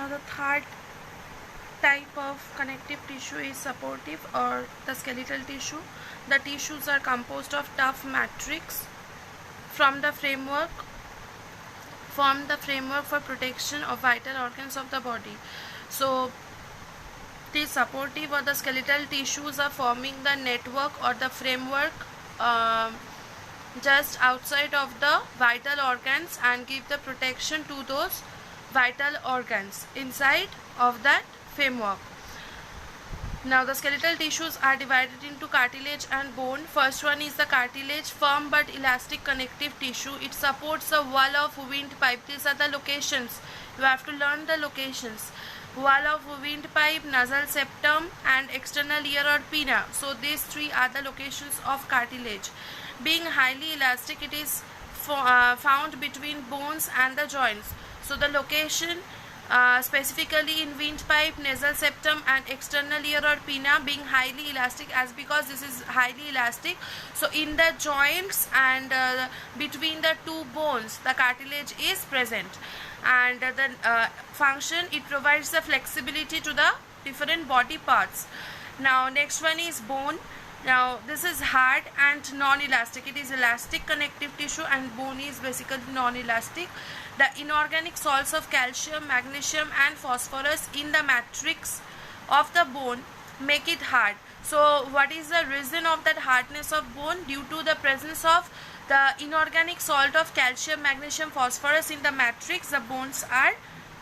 Now the third type of connective tissue is supportive or the skeletal tissue. The tissues are composed of tough matrix form the framework for protection of vital organs of the body. So the supportive or the skeletal tissues are forming the network or the framework just outside of the vital organs and give the protection to those vital organs inside of that framework. Now the skeletal tissues are divided into cartilage and bone. First one is the cartilage, firm but elastic connective tissue. It supports the wall of windpipe. These are the locations. You have to learn the locations. Wall of windpipe, nasal septum and external ear or pinna. So these three are the locations of cartilage. Being highly elastic, it is found between bones and the joints. So the location specifically in windpipe, nasal septum and external ear or pinna being highly elastic, as because this is highly elastic, so in the joints and between the two bones the cartilage is present, and the function, it provides the flexibility to the different body parts. Now next one is bone. Now this is hard and non-elastic. It is elastic connective tissue and bone is basically non-elastic. The inorganic salts of calcium, magnesium and phosphorus in the matrix of the bone make it hard. So what is the reason of that hardness of bone? Due to the presence of the inorganic salt of calcium, magnesium, phosphorus in the matrix, the bones are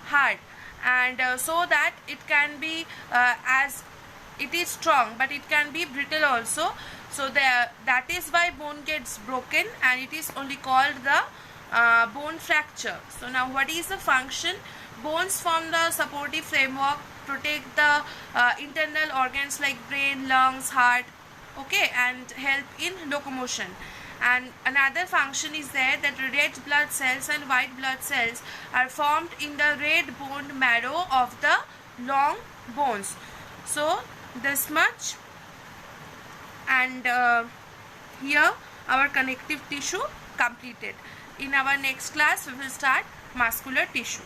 hard, and so that it can be as it is strong, but it can be brittle also. So that is why bone gets broken and it is only called the bone fracture. So now what is the function? Bones form the supportive framework, protect the internal organs like brain, lungs, heart, okay, and help in locomotion. And another function is there that red blood cells and white blood cells are formed in the red bone marrow of the long bones. So this much, and here our connective tissue completed. In our next class we will start muscular tissue.